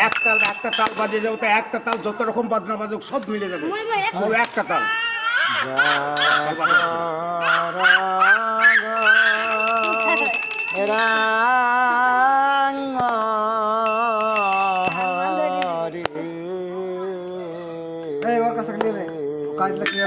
একটা তাল বাজে যাবো তো একটা তাল যত রকম বাজনা বাজুক সব মিলে যাবে শুধু একটা তাল ওর কাছ থেকে নিয়ে কাজ লাগিয়ে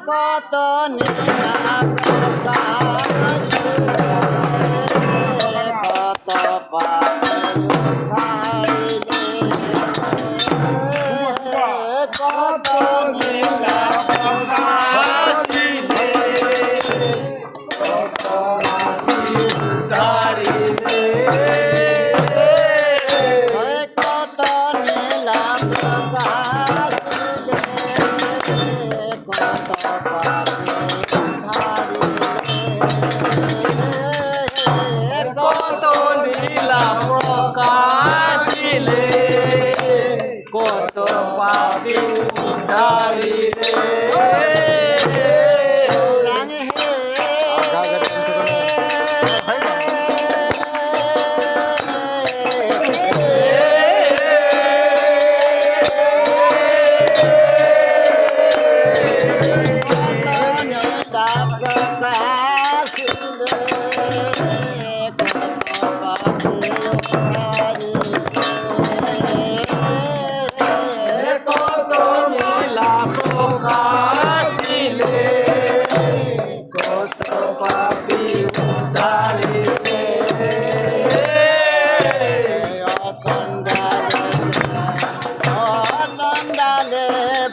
কত নীলা প্রকাশ কত কত নীলা কত নীলা প্রকাশ কত নীলা প্রকাশিলে কত পাপি উদ্ধারিলে কত নীলা প্রকাশিলে কত পাপি উদ্ধারিলে চন্ডালে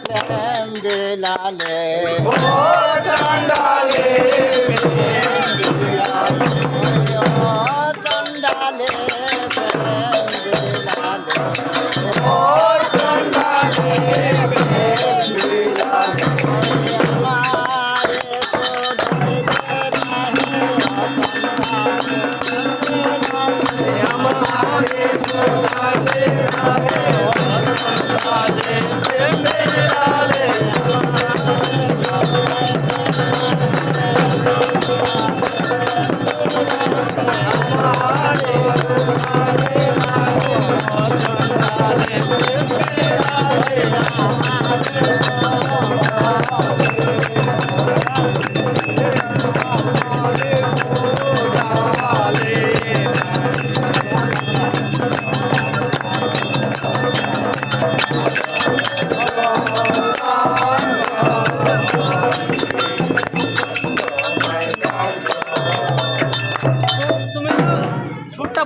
প্রেম বিলালে চন্ডালে চন্ডালে প্রেম বিলালে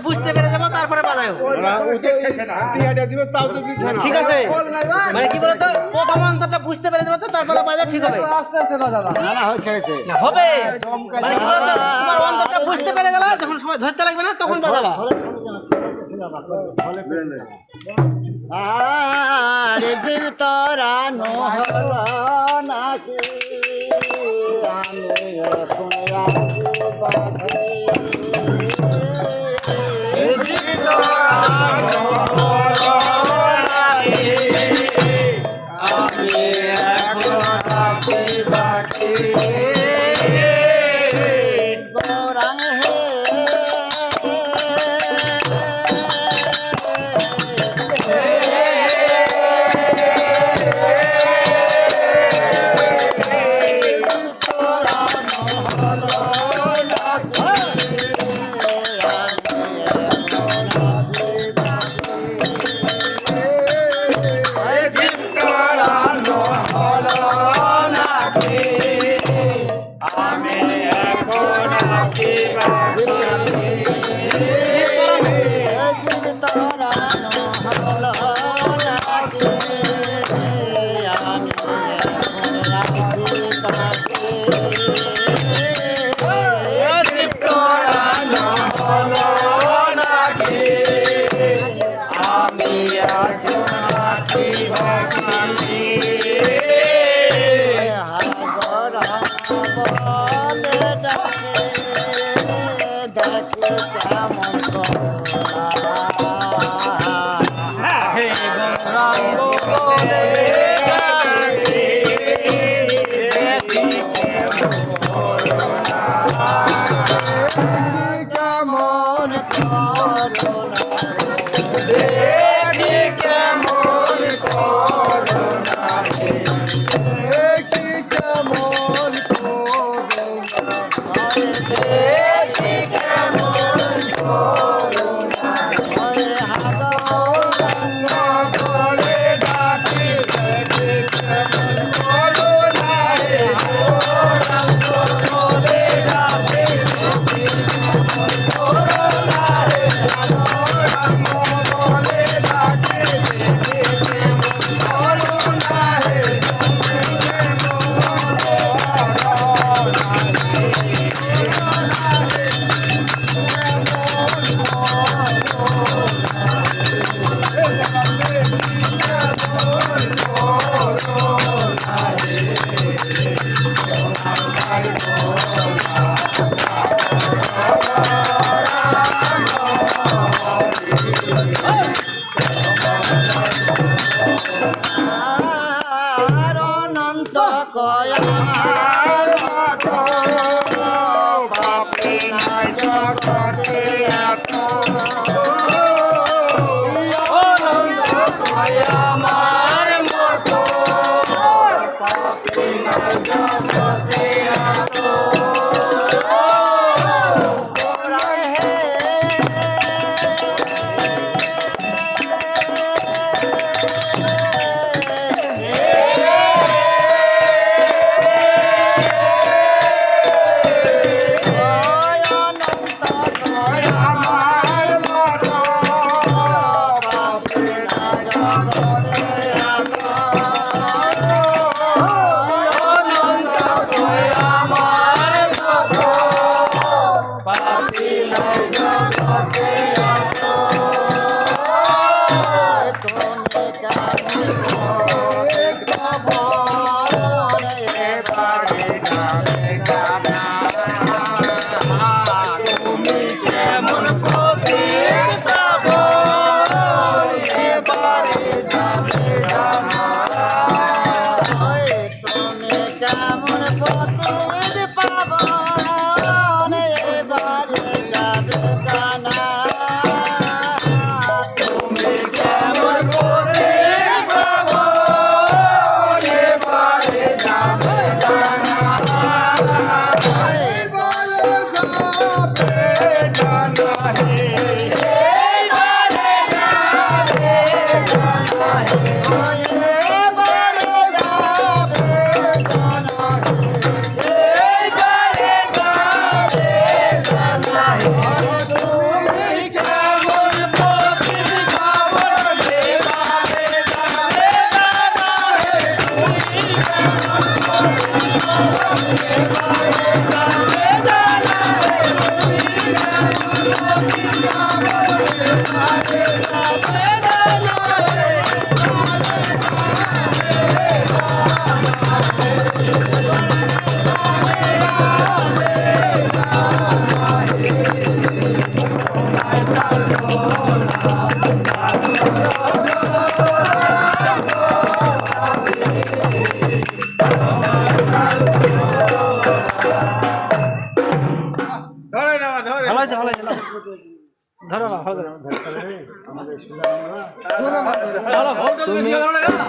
বুঝতে পেরে যাবো তারপরে বাজায় ঠিক আছে মানে কি বলতো প্রথম অন্তরটা বুঝতে পেরে যাবো তো তারপরে বাজাও ঠিক হবে আস্তে আস্তে বাজাবা হবে মানে কি বলতো তোমার অন্তরটা বুঝতে পেরে গেল যখন সময় ধরতে লাগবে না তখন বাজাবা আরে জীব তোরা নহলো নাকি আমি এখন বাকি Oh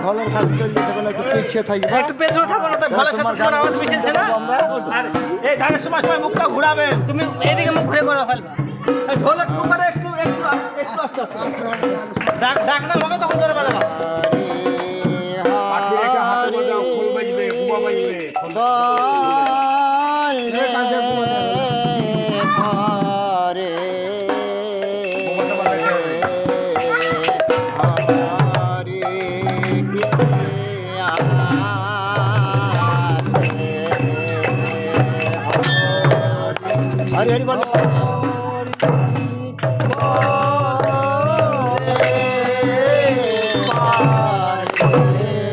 ঢোলের কাজ চলছে যখন একটু পিছিয়ে থাকবে একটু পেছনে থাকো না, তো ঢোলের সাথে তোমার আওয়াজ মিশেছে না। আর এই ধানের সময় সময় মুখটা ঘুরাবেন, তুমি এইদিকে মুখ ঘুরে করে ফেলবা। এই ঢোলের ঠোকারে একটু একটু একটু আস্তে আস্তে ডাক ডাক না হবে তখন ধরে বাজাবা। পাখি রেখে হাতে বাজাও, খোল বাজবে, বুয়া বাজবে, हरी हरी बोल Hare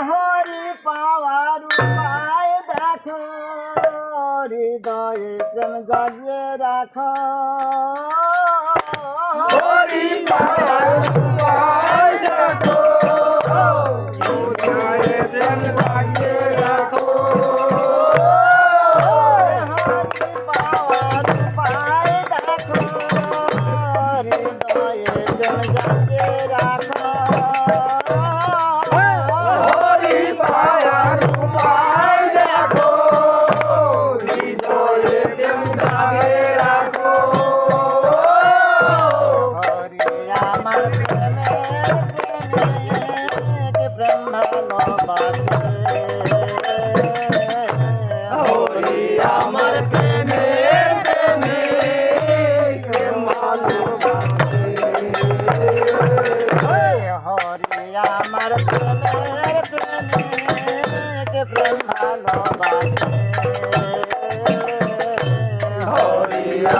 হরি পাওয়ার উপায় দেখো, হৃদয়ে প্রেম জাগিয়ে রাখো। হরি পাওয়ার উপায় দেখো, হৃদয়ে প্রেম জাগিয়ে রাখো। হরি পাওয়ার উপায় দেখো, হৃদয়ে প্রেম জাগিয়ে রাখো। আমার প্রেমের প্রেমিক প্রেম ভালোবাসে। হরি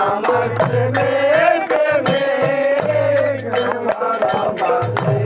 আমার প্রেমের প্রেমিক প্রেম ভালোবাসে।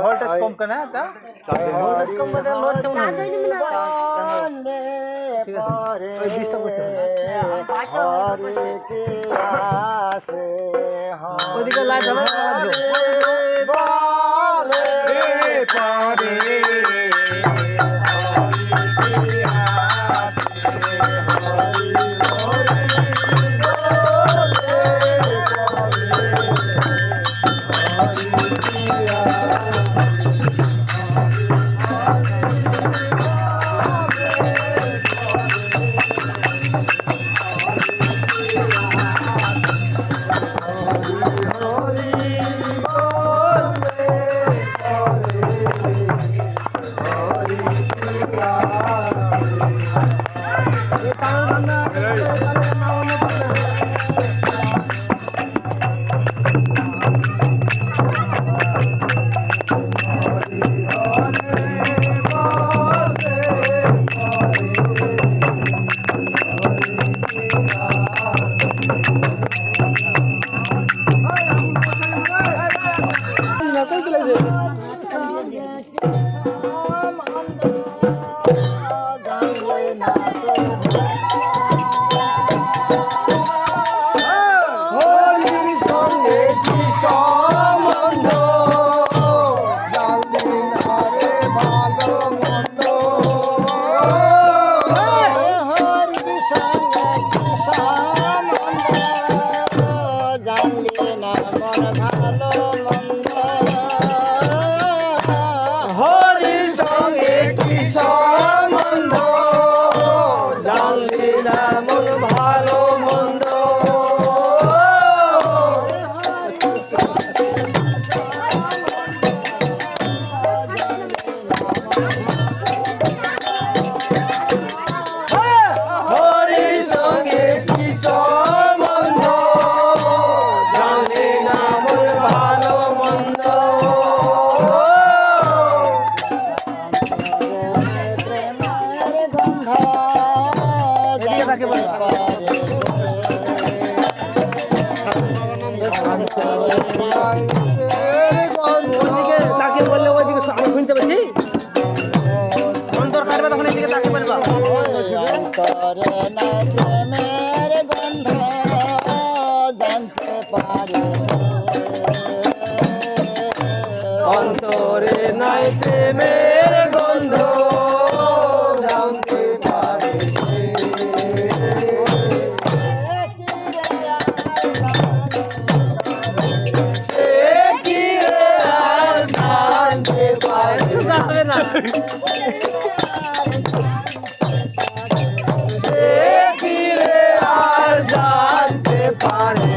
ভোল্টেজ কম কেন তা ভোল্টেজ কম করে লড়ছে মনে হয় ওই ডিস্টার্ব করছে ওইদিকে লাইট হবে হরির সঙ্গে নাইতের গন্ধ ওইদিকে তাকিয়ে বললে ওইদিকে আমি শুনতে পাচ্ছি অন্তর কাটবে তখন এদিকে তাকিয়ে বলবা অন্তরে নাই প্রেমের গন্ধ জানতে পারি অন্তরে নাই প্রেমের গন্ধ জানতে পারি হবে না আর জানতে পারে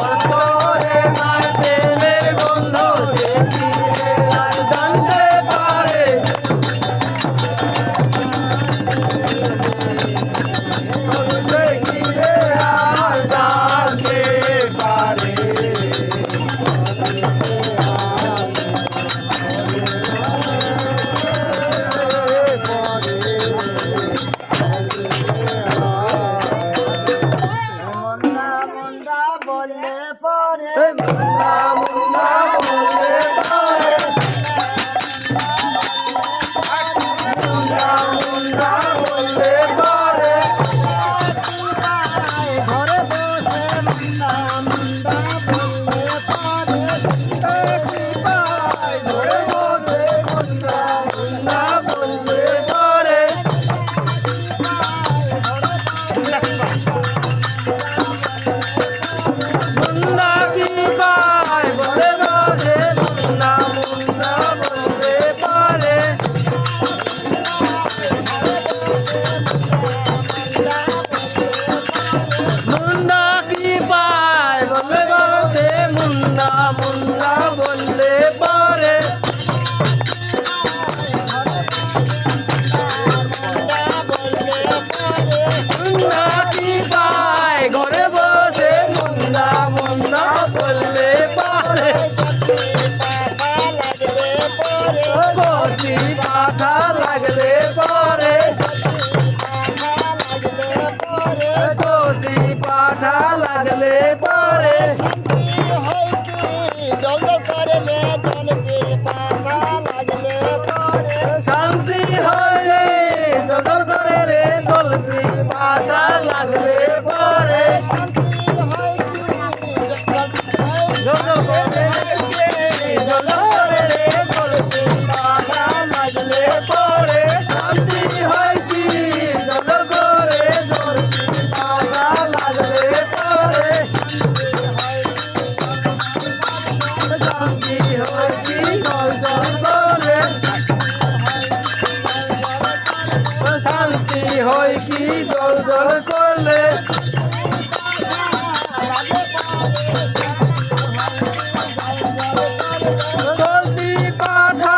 অন্তরে নাই প্রেমের গন্ধ সে কি আর জানতে পারে সে কি আর জানতে পারে মুন্ডা মুন্ডা বললে পরে মুন্না মুন্না বললে পারে মুন্না মুন্না বললে পারে ঘরে বসে মুন্ডা মুন্ডা বললে পরে ঘরে বসে মুন্না মুন্না বললে পারে মুন্না কি পায় ঘরে বসে মুন্না মুন্না বললে পারে মুন্না কি পায় বলে বসে মুন্না মুন্না বললে পারে মুন্না কি পায় ঘরে বসে মুন্না মুন্না বললে পারে কচি পাখা লাগলে পরে কচি পাখা লাগলে পরে শান্তি হইলে জল করে রে জলপি পাতা লাগলে পরে জল করে রে জলপি পাতা লাগলে পরে শান্তি হয় কি জল করে জলপি পাতা লাগলে পরে শান্তি হয় কি জল করে শান্তি হয় কি জল জল করলে জলদি পাঠা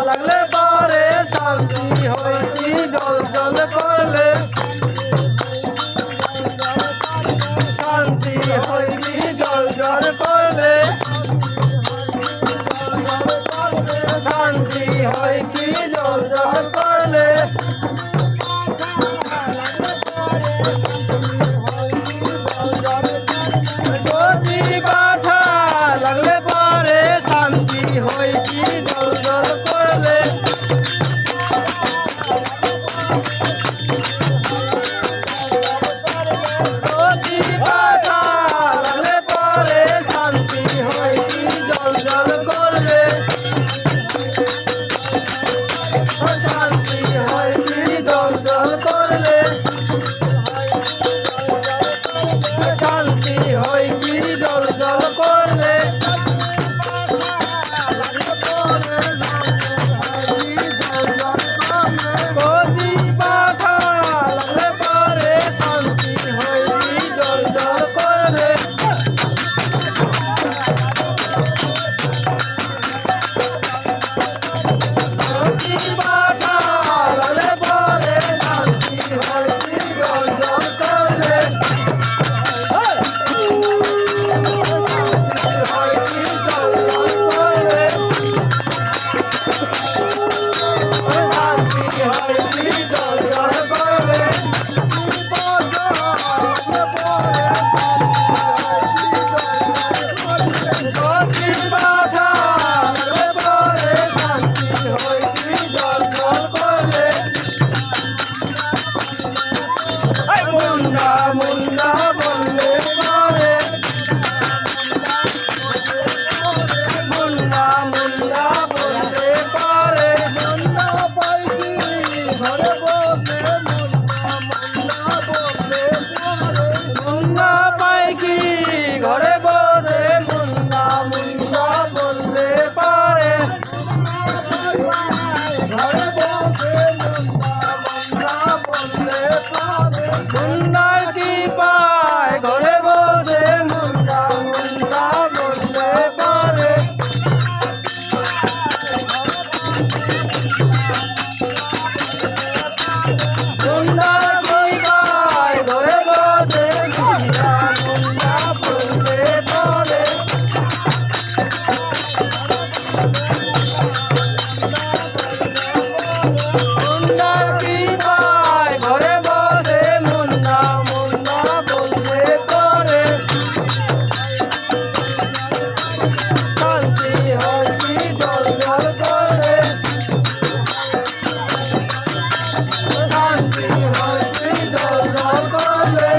লাগলে পরে শান্তি হয় কি জল জল করলে শান্তি হয় কি জল জল করলে শান্তি হয় কি জল জল করলে যদি পাঠা লাগলে পরে শান্তি হয় কি জল জল করলে যদি পাঠা লাগলে পরে শান্তি হয় কি জল জল করলে শান্তি হয় কি জল জল করলে মুন্ডার কি পায় ঘরে বসে মুন্ডা মুন্ডা বলতে পারে মুন্ডার কি পায় ঘরে বসে মুন্ডা মুন্ডা বলতে পারে মুন্ডা কি পায় ঘরে বসে মুন্ডা মুন্ডা বলতে পারে শান্তি হয় কি জল জল করে শান্তি হয় কি জল জল করে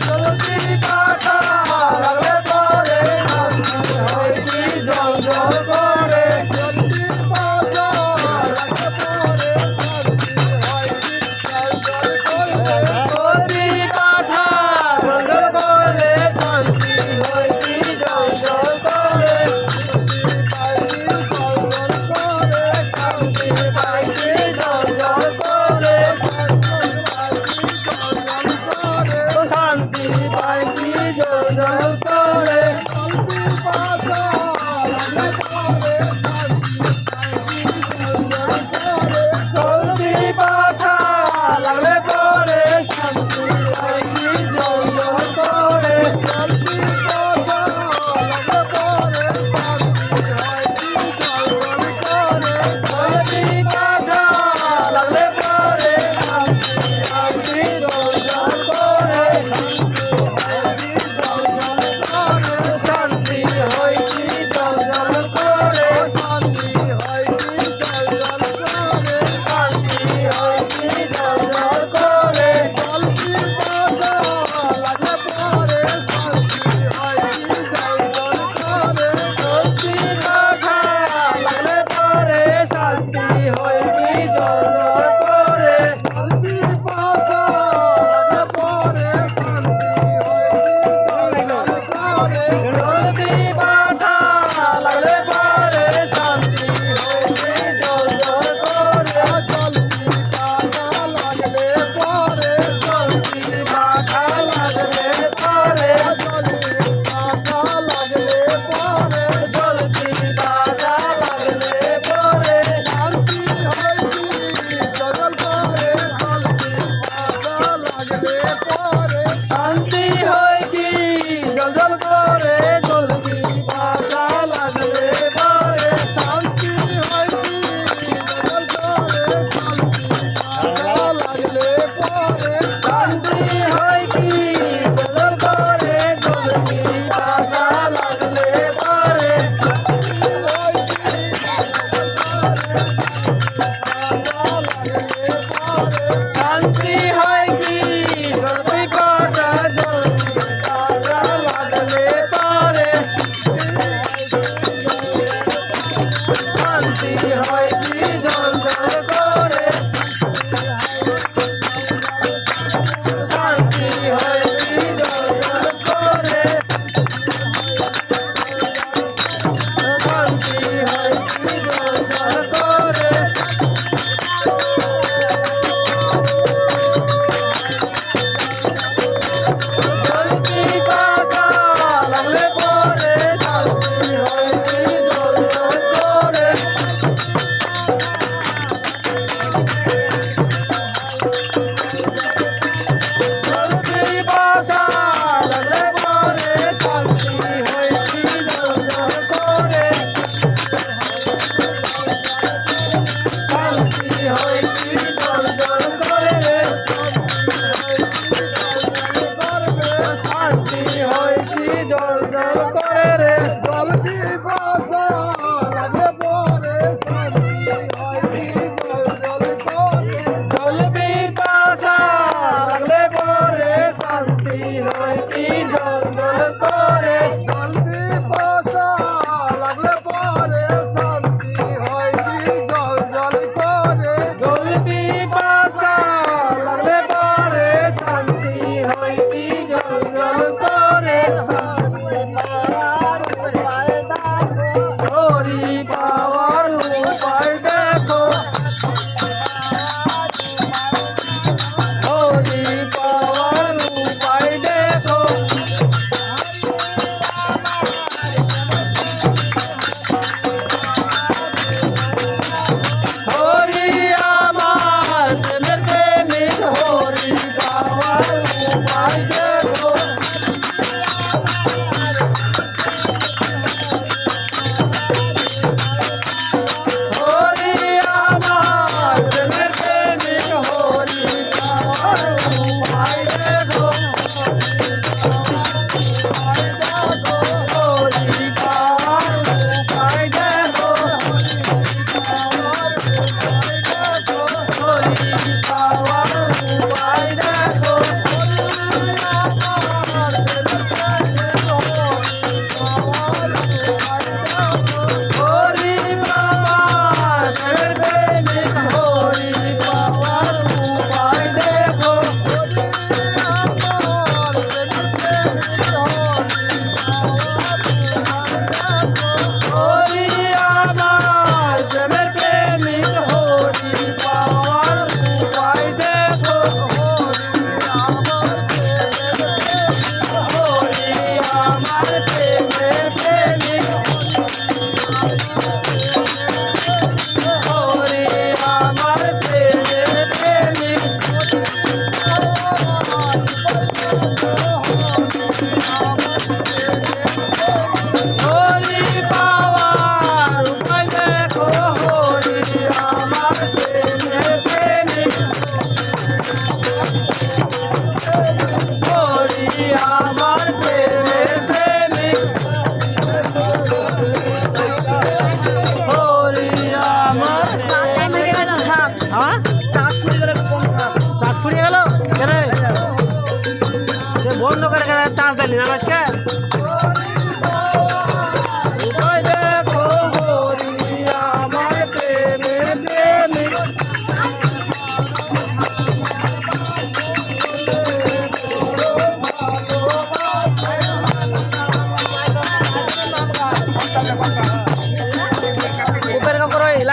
চলতি পাঠা লাগলে পরে শান্তি হয় কি জল জল করে চলতি পাঠা লাগলে পরে শান্তি হয় কি জল জল করে চলতি পাঠা জল জল করে শান্তি হয় কি জল জল করে শান্তি পাই কি জল জল করে শান্তি পাই কি জল জল করে চলতি পাঠা লাগলে পরে শান্তি পাই কি জল জল করে চলতি পাঠা লাগলে পরে শান্তি পাই কি জল জল করে শান্তি হয় কি জল জল করে শান্তি হয় কি জল জল করে শান্তি হয় কি জল জল করে চলতি পাঠা লাগলে পরে শান্তি হয় কি জল জল করে চলতি পাঠা লাগলে পরে শান্তি হয় কি জল জল করে চলতি পাঠা লাগলে পরে শান্তি হয় কি জল জল করে চলতি পাঠা লাগলে পরে শান্তি হয় কি জল জল করে চলতি পাঠা লাগলে পরে চলতি পাঠা লাগলে পরে চলতি পাঠা লাগলে পরে চলতি পাঠা লাগলে পরে শান্তি হয় কি জল জল করে চলতি পাঠা লাগলে পরে শান্তি হয় কি জল জল করে চলতি পাঠা লাগলে পরে শান্তি হয় কি জল জল করে চলতি পাঠা লাগলে পরে শান্তি হয় কি জল জল করে চলতি পাঠা লাগলে পরে শান্তি হয় কি চলতি পাঠা চলতি পাঠা লাগলে পরে শান্তি হয় কি জল জল করে শান্তি হয় কি জল জল করে শান্তি হয় কি জল জল করে চলতি পাঠা লাগলে পরে শান্তি হয় কি জল জল করে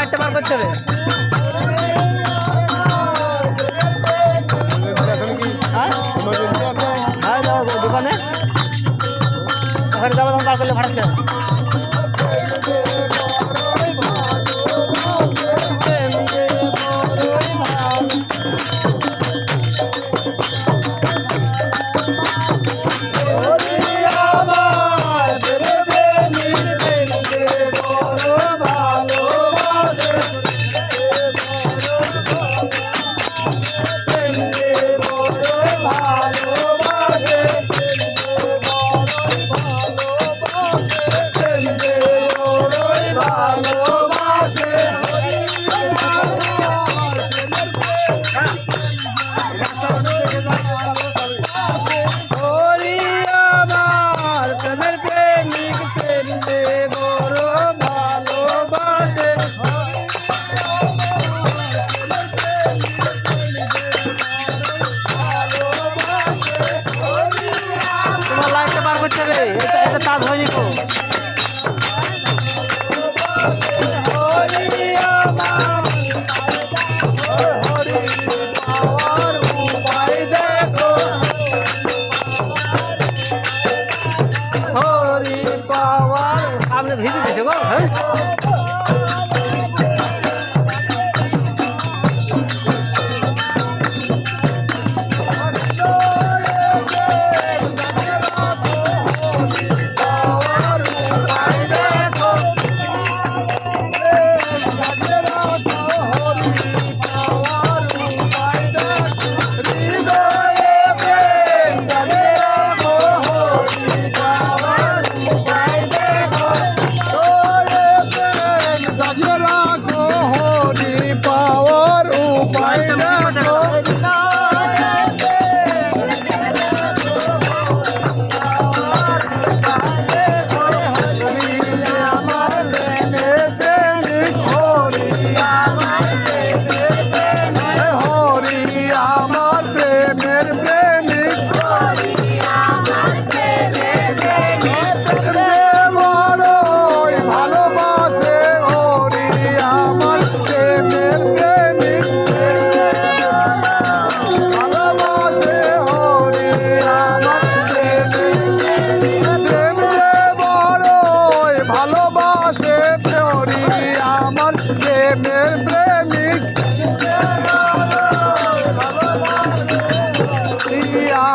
লাইটটা বার করতে হবে। হ্যাঁ হ্যাঁ যাবো দোকানে, ওখানে যাবো তখন বার করলে ভাড়া ছিল। তোমার লাইটটা বার করতে হবে, এটা তাজ হয়নি তো। হরি পাওয়ার আপনি ভিজে দিয়েছে গো। হ্যাঁ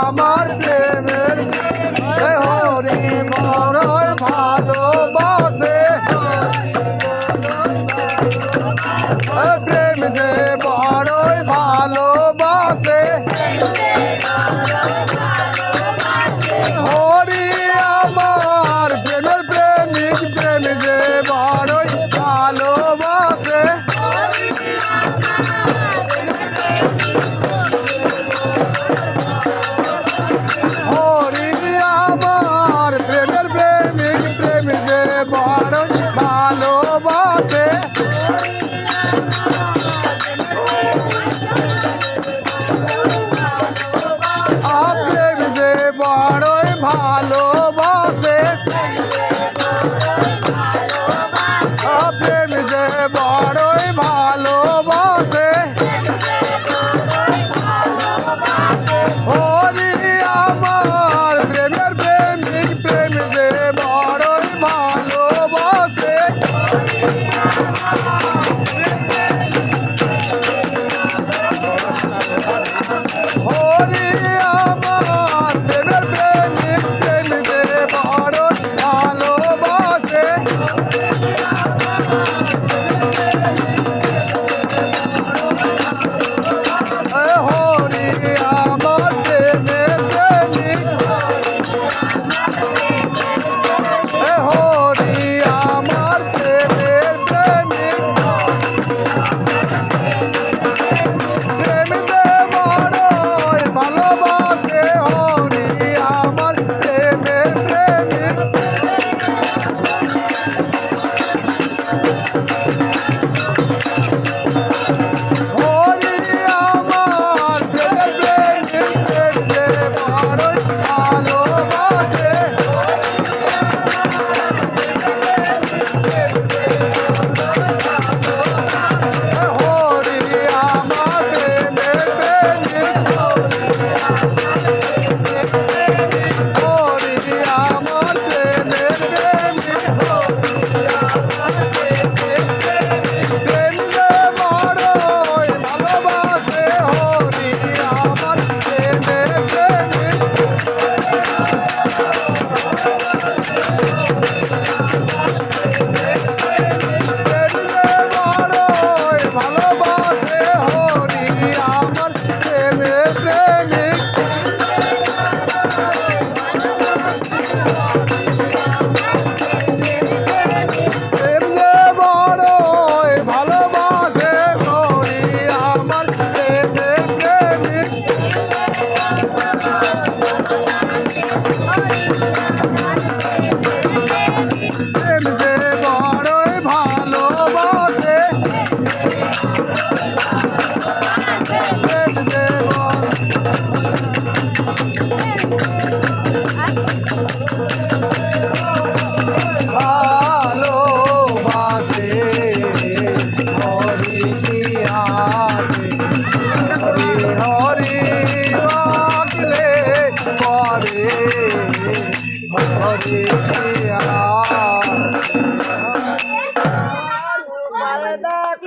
আমার প্রেমের হরি বড়ই ভালোবাসে, প্রেম যে বড়ই ভালোবাসে, হরি আমার প্রেমের প্রেমিক, প্রেম যে বড়ই ভালোবাসে। হরি আমার প্রেমের প্রেমিক, প্রেম যে বড় ভালোবাসে।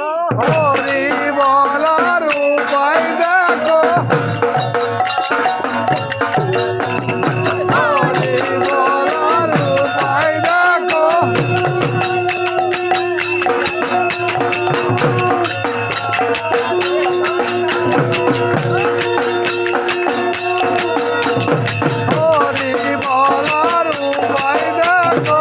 হরি বলার উপায় দেখো হরি বলার উপায় দেখো হরি বলার উপায় দেখো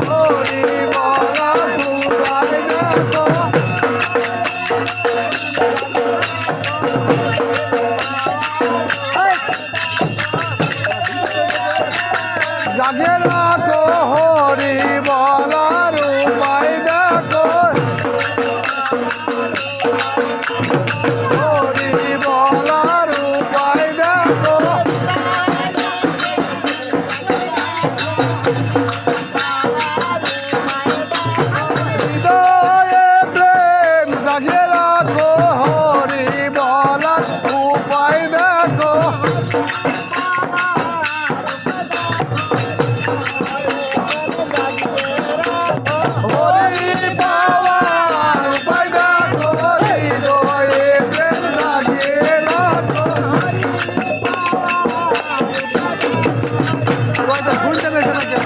হরি বলার উপায় দেখো জাগে রাখো হরি বলার উপায় দেখো হরি বলার উপায় দেখো হৃদয়ে প্রেম জাগে রাখো হরি বলার উপায় দেখো হরি পাওয়ার উপায় দেখো হৃদয়ে প্রেম জাগে রাখো শুনতে পেয়েছে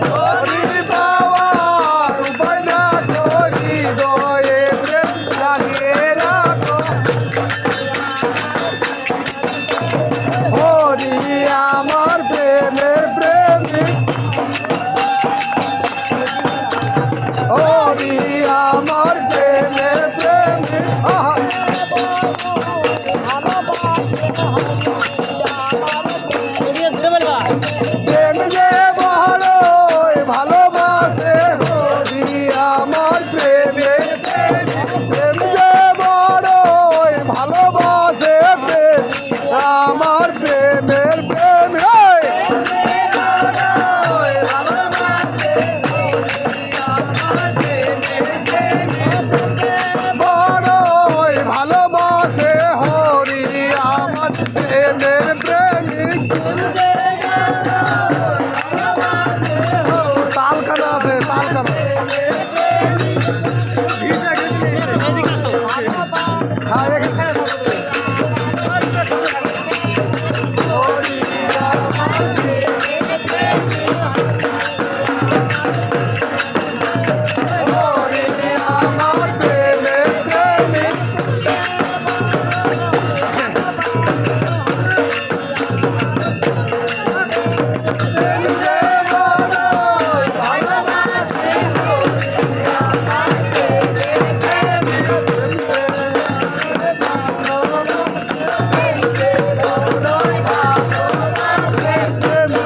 হরি পাওয়ার উপায় দেখো হৃদয়ে প্রেম জাগে রাখো হরি আমার প্রেমের প্রেমিক হরি আমার প্রেমের প্রেমিক আহা প্রেম যে বড়ই ভালোবাসে হরি আমার প্রেমের প্রেম যে বড়ই ভালোবাসে প্রেম আমার প্রেমের প্রেম বড়ই ভালোবাসে হরি আমার প্রেমের প্রেমিক তালকানা আছে তালকানা হ্যাঁ এখানে হরি আমার প্রেমের প্রেমিক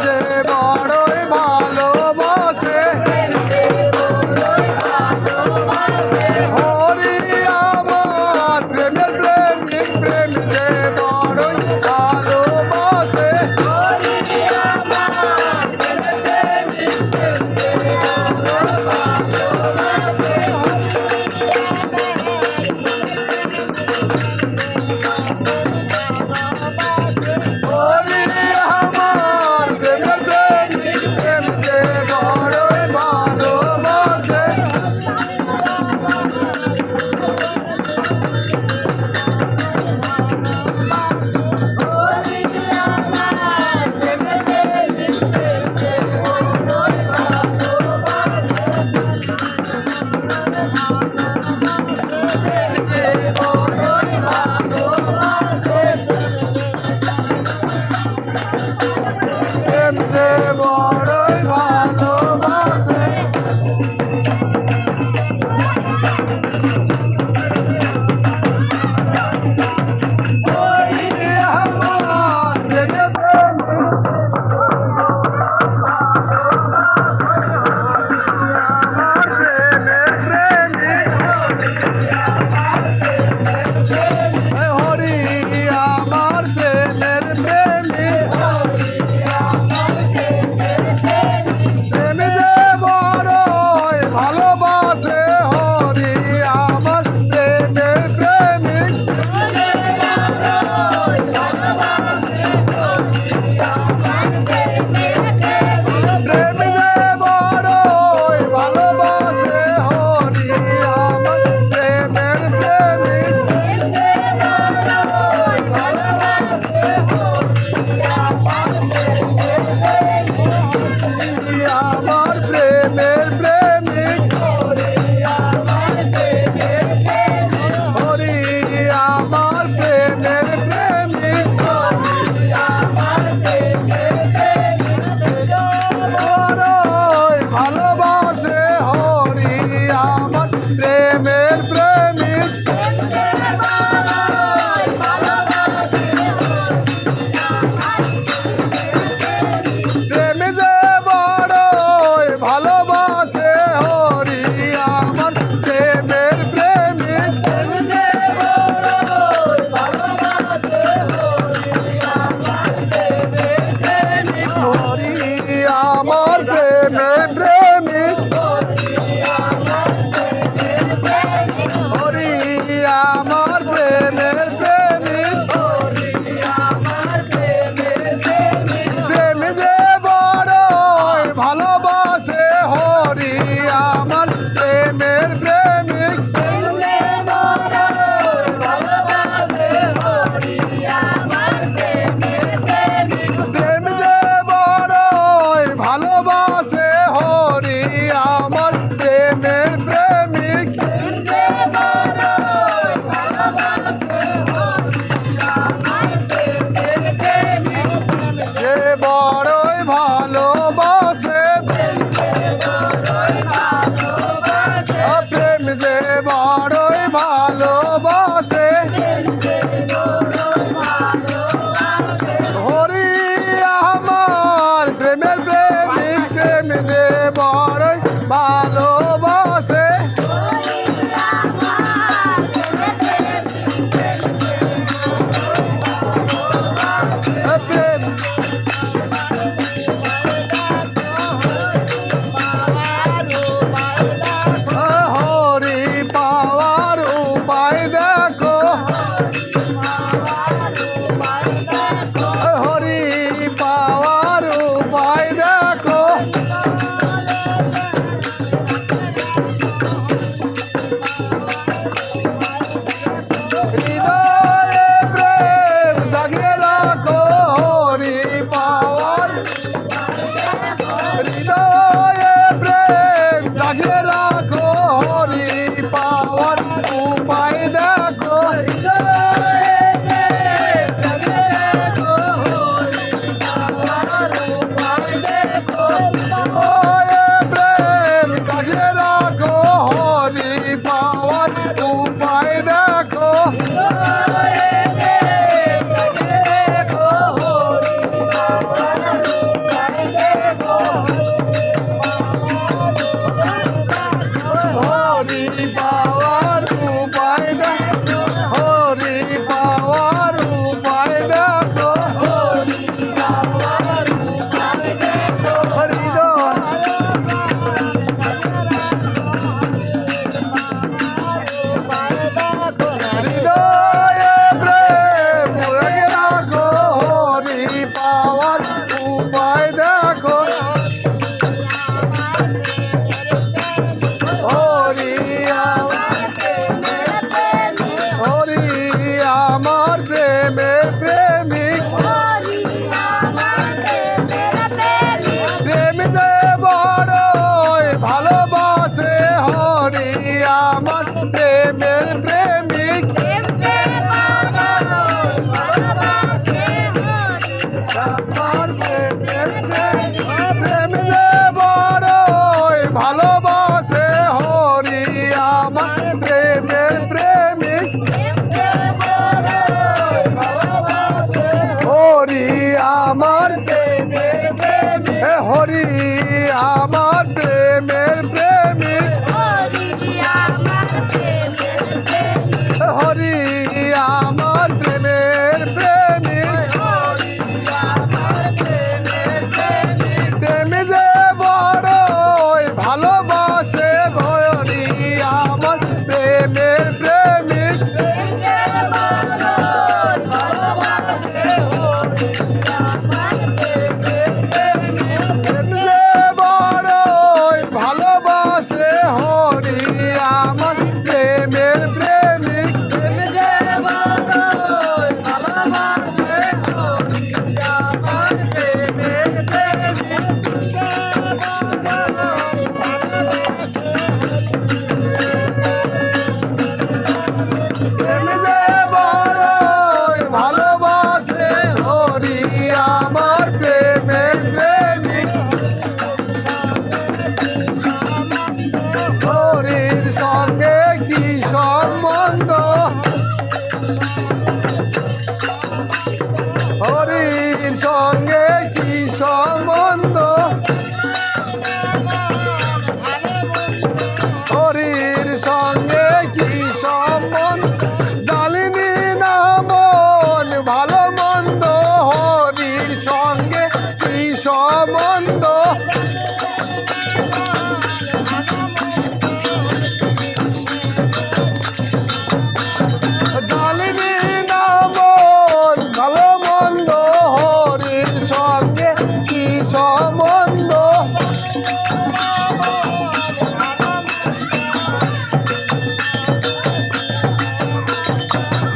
যে বড়ই ভালোবাসে ভালোবাসে হরি আমার প্রেমের প্রেমিক প্রেম যে বড়ই ভালোবাসে হরি আমার প্রেমের প্রেমিক হরি আমার প্রেমের প্রেমিক হরি আমার প্রেমের প্রেমিক প্রেম যে বড়ই ভালোবাসে হরি আমার প্রেমের প্রেমিক প্রেম যে বড়ই ভালোবাসে হরি আমার প্রেমের প্রেমিক যে বড়ই ভালোবাসে প্রেম যে বড়ই ভালোবাসে হরি আমার প্রেমের প্রেমিক প্রেম যে বড়ই ভালোবাসে প্রেম হরি পাওয়ার উপায় দেখো হরি পাওয়ার উপায় দেখো হৃদয়ে প্রেম জাগিয়ে রাখো হরি পাওয়ার হৃদয়ে প্রেম জাগিয়ে রাখো হরি পাওয়ার উপায় দেখো হৃদয়ে প্রেম জাগিয়ে রাখো হরি পাওয়ার উপায় দেখো হরি পাওয়ার উপায় দেখো হরি পাওয়ার উপায় দেখো হৃদয় হৃদয়ে প্রেম জাগিয়ে রাখো হরি পাওয়ার উপায় দেখো হরি হরি আমার প্রেমের প্রেমিক প্রেম যে বড়ই ভালোবাসে হরি আমার প্রেমের প্রেমিক আমার প্রেমের প্রেমিক প্রেম যে বড়ই ভালোবাসে হরি আমার প্রেমের প্রেমিক হরি আমার হরি আমার প্রেমের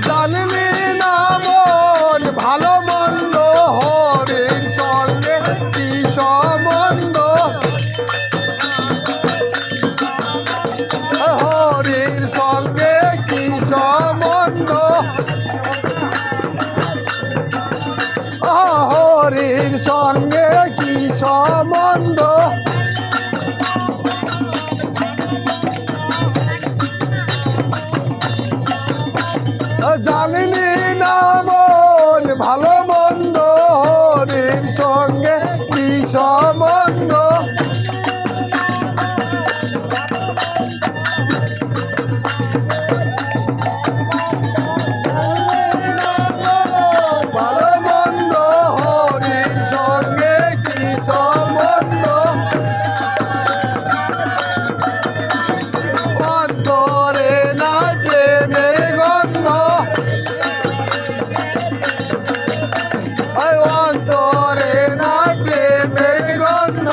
জানলি না মন ভালো মন্দ হরির সঙ্গে কি সম্বন্ধ হরির সঙ্গে কি সম্বন্ধ হরির সঙ্গে কি সম্বন্ধ জানিনি না মন ভালো মন্দ হরির সঙ্গে কি সম্বন্ধ ভালো মন্দ হরির সঙ্গে কি সম্বন্ধ অন্তরে না প্রেমের গন্ধ অন্তরে না প্রেমের গন্ধ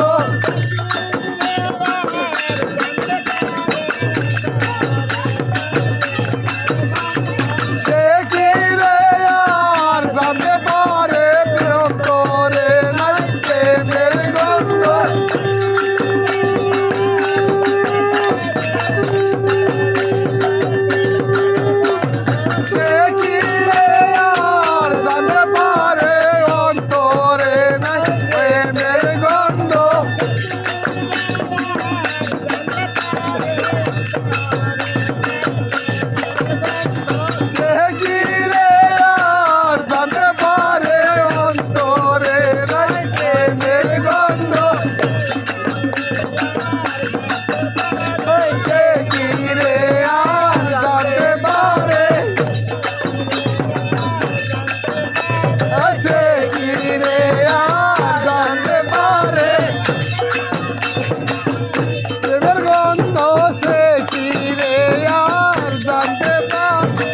সে কি রে আর জানতে পারে অন্তরে না প্রেমের গন্ধ সে কি রে আর জানতে পারে অন্তরে না প্রেমের গন্ধ সে কি রে আর জানতে পারে অন্তরে না প্রেমের গন্ধ সে কি রে আর জানতে পারে সে কি রে আর জানতে পারে প্রেমের গন্ধ সে কি রে আর জানতে পারে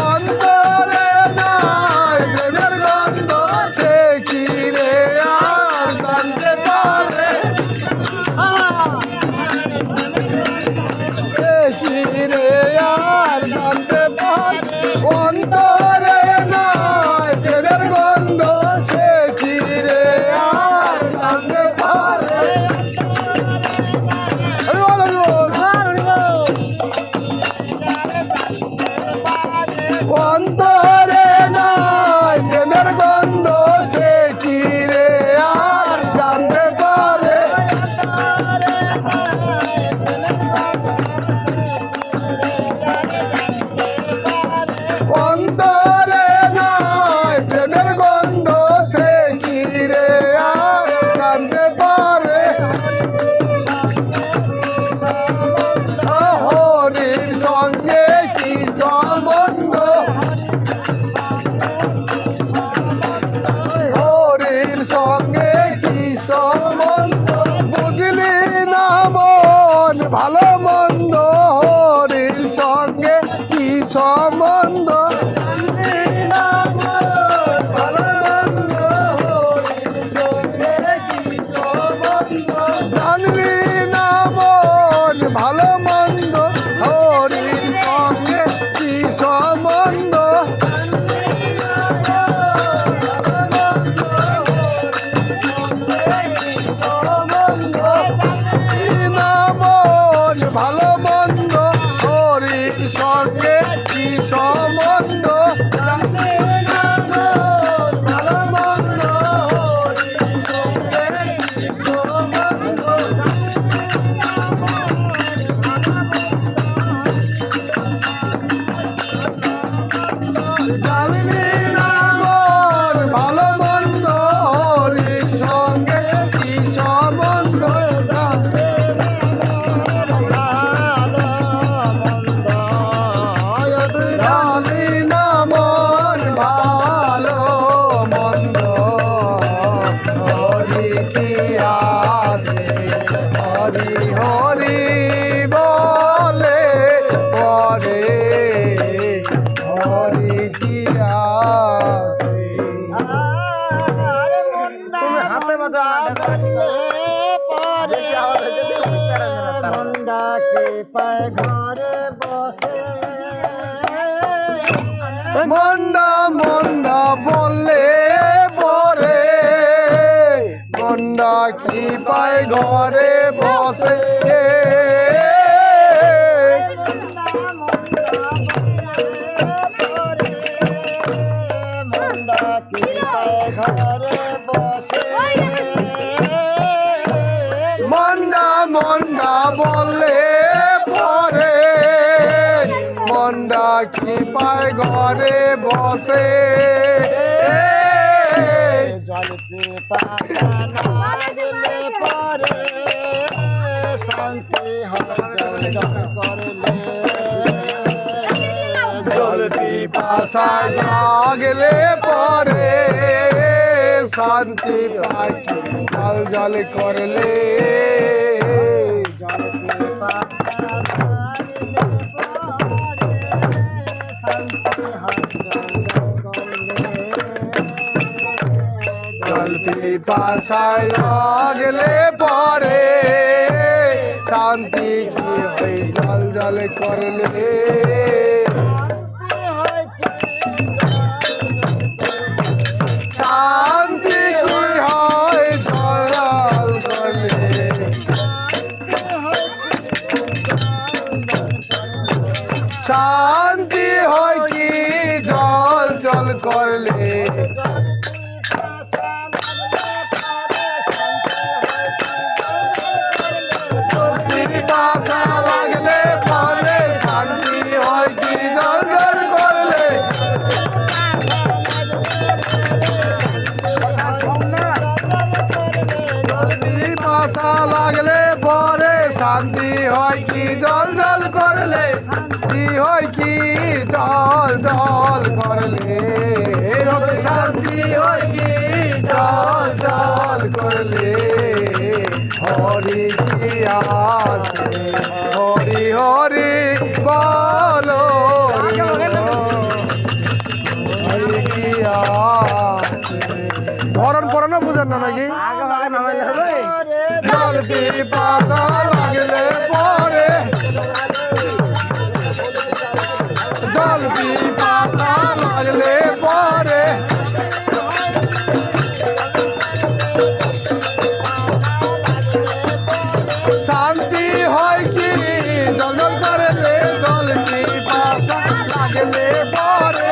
অন্তরে নাই প্রেমের গন্ধ সে কি রে আর জানতে পারে সে কি রে আর জানতে পারে অন্তরে নাই প্রেমের গন্ধ সে কি রে আর জানতে পারে অন্তরে নাই প্রেমের গন্ধ সে কি রে আর জানতে পারে অন্তরে নাই প্রেমের গন্ধ সে কি রে আর জানতে পারে হরির সঙ্গে কি সম্বন্ধ হরির সঙ্গে কি সম্বন্ধ বুঝলি না মন ভালো মন্দ হরির সঙ্গে কি সম্বন্ধ জানলি না মন ভালো মন্দ হরির সঙ্গে কি সম্বন্ধ না মন ভালো মন্দ হরির সঙ্গে কি সম্বন্ধ ভালো মন্দ হরির সঙ্গে কি সম্বন্ধ জানলি না মন ভালো মন্দ হরির সঙ্গে কি সম্বন্ধ মন্ডাকে পায় ঘরে বসে মন্ডা মন্ডা বললে পরে মন্ডা কি পায় ঘরে বসে মন্ডাকে পায় ঘরে বসে মন্ডা মন্ডা বললে পরে মন্ডা কি পায় ঘরে বসে জলকে পাতা না দিলে পরে শান্তি হয় জল করলে জল পিপাসায় লাগলে পরে শান্তি পায় জল জল করলে জলকে পাতা না দিলে পরে শান্তি হয় জল করলে জল পিপাসায় লাগলে পরে শান্তি কি হয় জল জল করলে শান্তি কি হয় জল জল করলে শান্তি হয় কি জল জল করলে পিপাসা লাগলে পরে শান্তি হয় কি জল জল করলে পিপাসা লাগলে পরে শান্তি হয় কি জল জল করলে শান্তি হয় কি জল জল করলে শান্তি হয় কি জল জল করলে হরি কি আছে হরি হরি বলো হরি কি আছে ধরন পড়ানো বুঝেন না নাকি জল পিপাসা লাগলে পরে জল পিপাসা লাগলে পরে শান্তি হয় কি জল জল করলে জল পিপাসা লাগলে পরে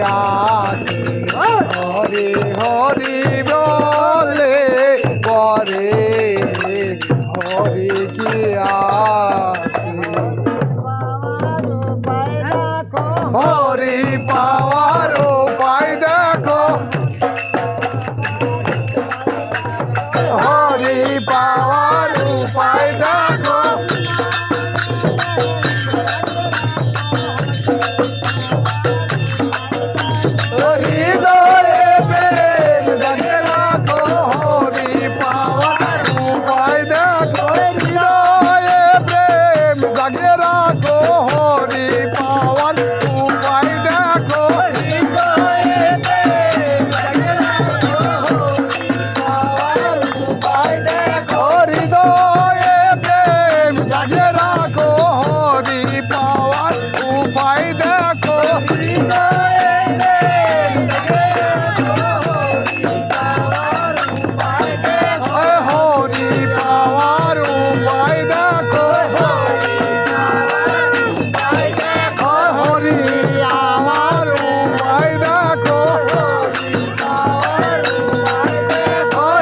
আসে হরি হরি বলে পরে হরি কি আসে হরি পাওয়ার উপায় দেখো হরি পাওয়ার উপায় দেখো হৃদয়ে প্রেম জাগে রাখো হরি পাওয়ার উপায় দেখো হৃদয়ে প্রেম জাগে রাখো হরি পাওয়ার উপায় দেখো হৃদয়ে প্রেম জাগে রাখো হরি পাওয়ার উপায় দেখো হৃদয়ে প্রেম জাগে রাখো হরি পাওয়ার উপায় দেখো হরি পাওয়ার উপায় দেখো হরি আমার উপায় দেখো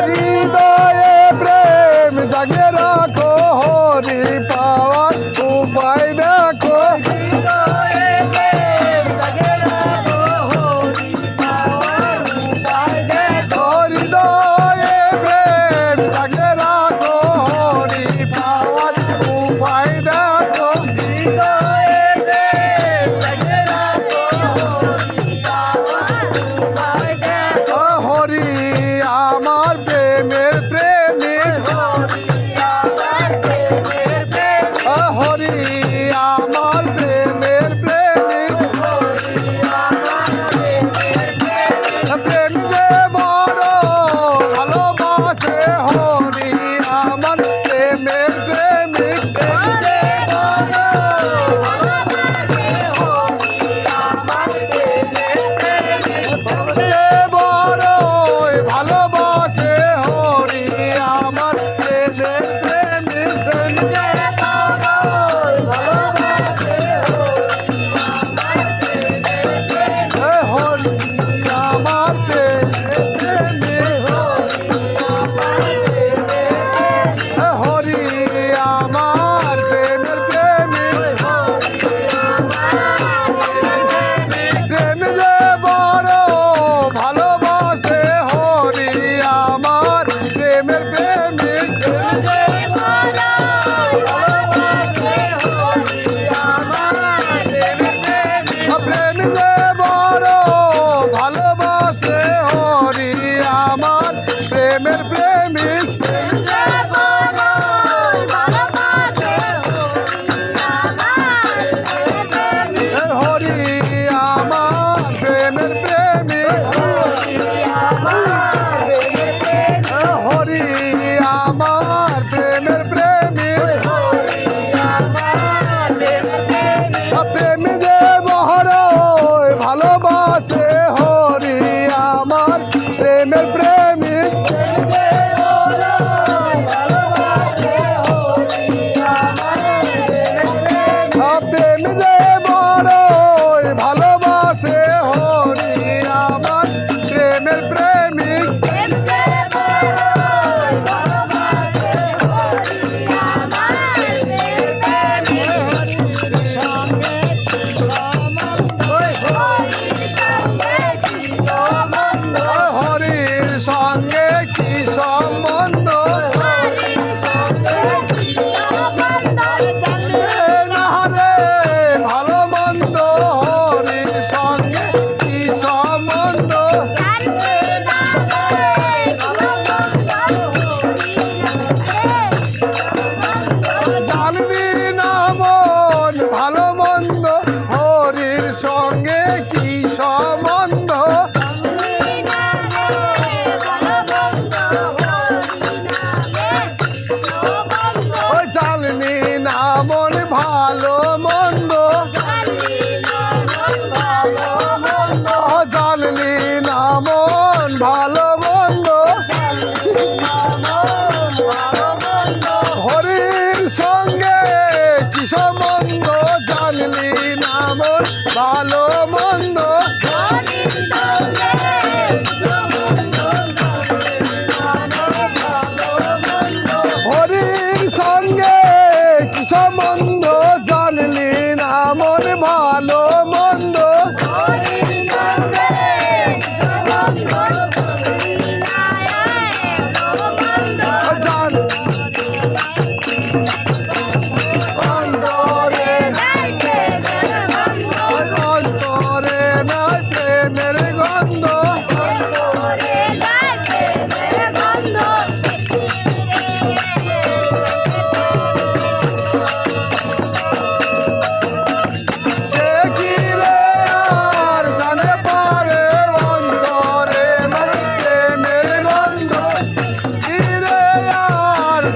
হৃদয়ে প্রেম জাগে রাখো হরি পাওয়ার উপায় দেখো হৃদয়ে প্রেম জাগে রাখো হরি পাওয়ার উপায় দেখো হরি আমার প্রেমের প্রেমিক হরি আমার প্রেমের প্রেমিক প্রেম যে বড় ভালোবাসে হরি আমার প্রেমের প্রেমিক যে বড় ভালোবাসে হরি আমার প্রেমের প্রেমিক হরি আমার প্রেমের প্রেমিক হরি আমার প্রেমের প্রেমিক প্রেম যে বড় ভালোবাসে হরি আমার প্রেমের প্রেমিক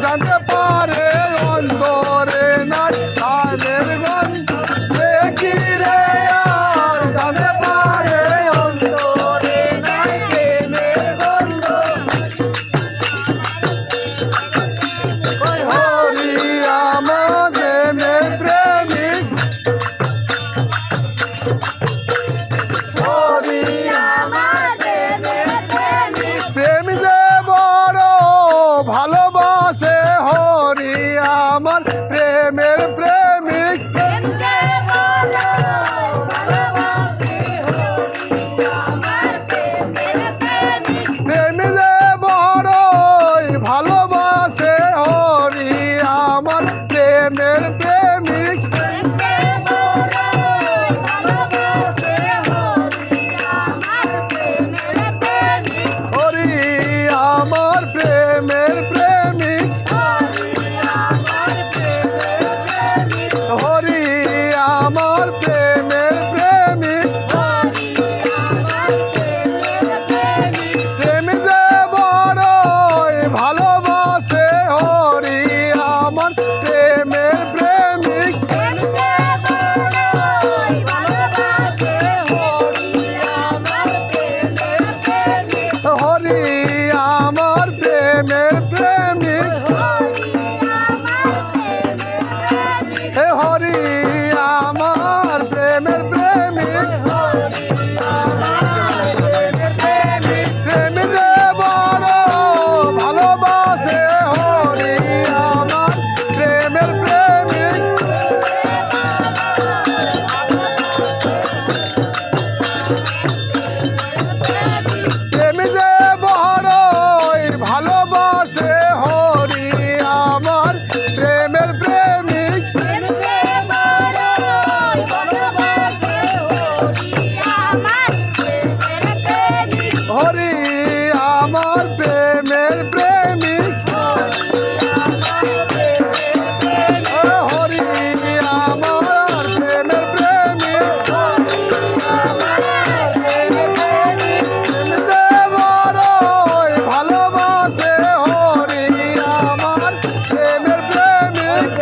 জানতে পারে অন্তরে নাই প্রাণের গন্ধ সে কি রে আর জানতে পারে অন্তরে নাই প্রেমের গন্ধ হরি আমার প্রেমের প্রেমিক হরি প্রেম যে বড় ভালোবাসে হরি আমার প্রেমের প্রেমিক প্রেম যে বড় ভালোবাসে হরি আমার প্রেমের প্রেমিক হরি আমার প্রেমের প্রেমিক হরি আমার প্রেমের প্রেমিক প্রেম যে বড় ভালোবাসে হরি আমার প্রেমের প্রেমিক হরি আমার প্রেমের প্রেমিক হে হরি আমার প্রেমের প্রেমিক প্রেম যে বড় ভালোবাসে হরি আমার প্রেমের প্রেমিক প্রেম যে বড় ভালোবাসে হরি আমার প্রেমের প্রেমিক হরি আমার প্রেমের প্রেমিক হরি আমার প্রেমের প্রেমিক যে বড় ভালোবাসে হরি আমার প্রেমের প্রেমিক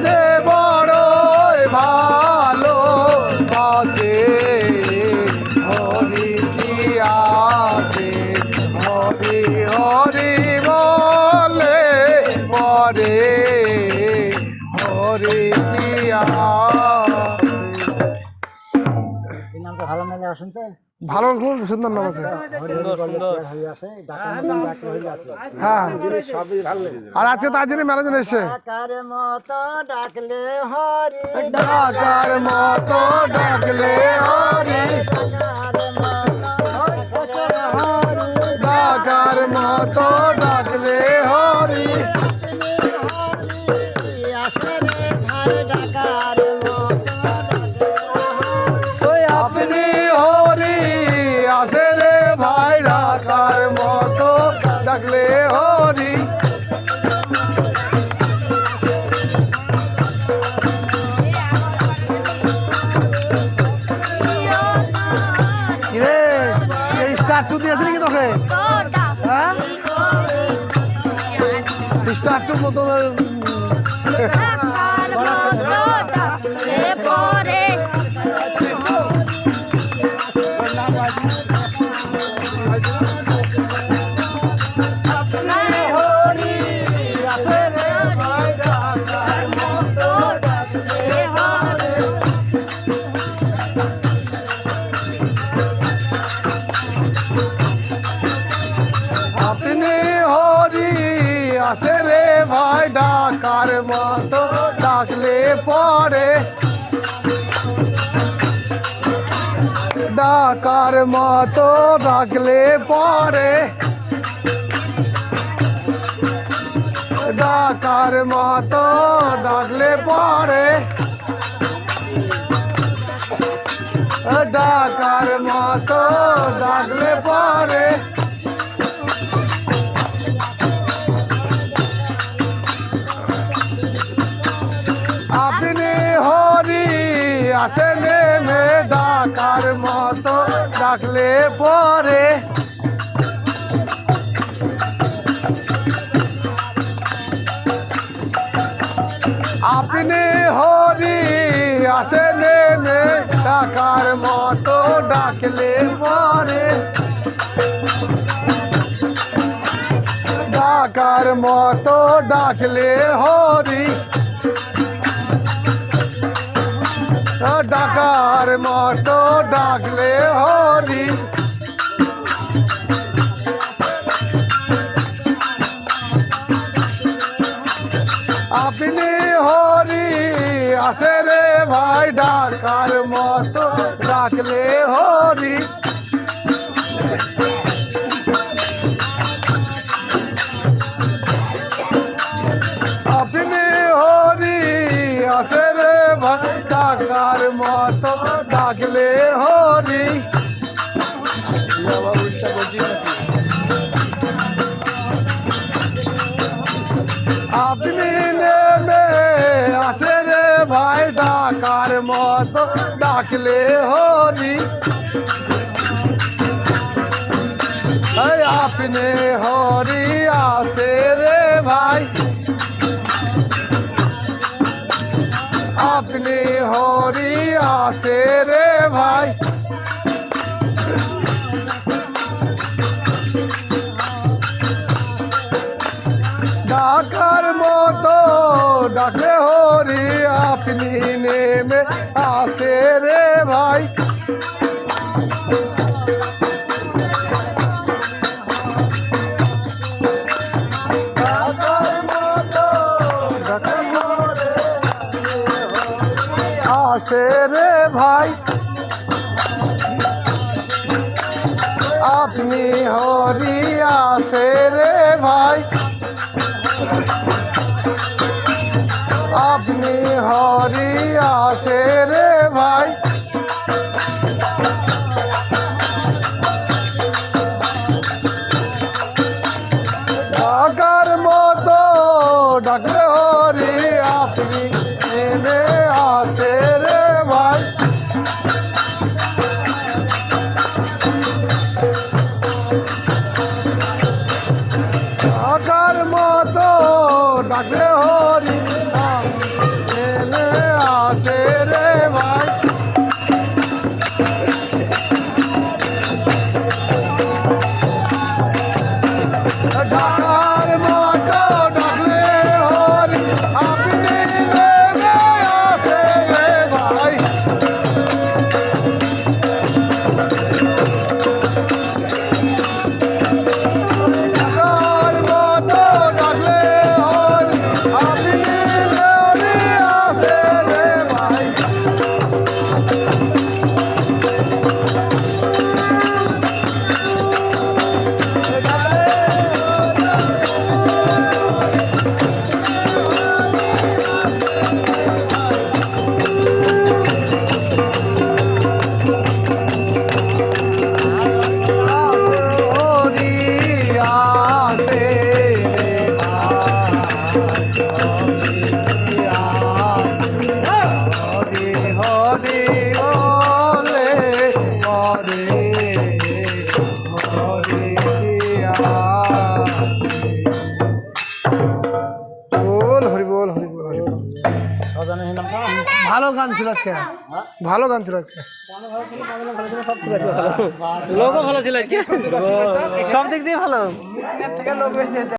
যে বড় ভালোবাসে হরি কি আছে হরি হরি বলে পরে হরি কি আছে ভালো খুব সুন্দর নাম আছে হ্যাঁ আর আজকে তার জন্য মেলাজন এসছে ডাকার মতো ডাকলে হরি ডাকার মতো ডাকলে হরি ডাকার মতো ডাকলে হরি ওই আপনি হরি আসে রে ভাই ডাকার মতো ডাকলে হরি কিরে এই স্টার্টু দিয়েছে নাকি তোকে হ্যাঁ স্টার্টুর মতো আপনি হরি আসে রে ভাই ডাকার মতো ডাকলে পরে ডাকার মতো ডাকলে পরে ডাকার মতো ডাকলে পরে ডাকার মতো ডাকলে পরে আপনি হরি আসে নেমে ডাকার মতো ডাক ডাকলে পরে আপনি হরি আসে নেমে ডাকার মতো ডাকলে পরে ডাকার মতো ডাকলে হরি ডাকার মতো ডাকলে হরি আপনি হরি আসে রে ভাই ডাকার মতো ডাকলে হরি আপনি হরি আসে রে ভাই ডাকার মতো ডাকলে হরি আপনি নেমে আসে রে ভাই ডাকার মতো ডাকলে হরি আপনি হরি আসে রে ভাই আপনি হরি আসে রে ভাই ডাকার মতো ডাকলে হরি আপনি নেমে আসে রে ভাই ডাকার মতো ডাকলে হরি আসে রে ভাই আপনি হরি আসে রে ভাই আপনি হরি আসে রে ভাই ডাকার মতো ডাকলে হরি আপনি নেমে আসে রে ভাই ডাকার মতো ডাকলে হরি নেমে আসে রে ভাই ডাকার মতো ডাকলে হরি আপনি নেমে আসে রে ভাই ডাকার মতো ডাকলে হরি আপনি নেমে আসে রে ভাই হরি আসে রে হরি হরি ওলে হরি হরি বল হরি বল হরি বল হরি বল ভালো গান ছিল আজকে ভালো গান ছিল আজকে লোকও ভালো ছিল আজকে সব দিক দিয়ে ভালো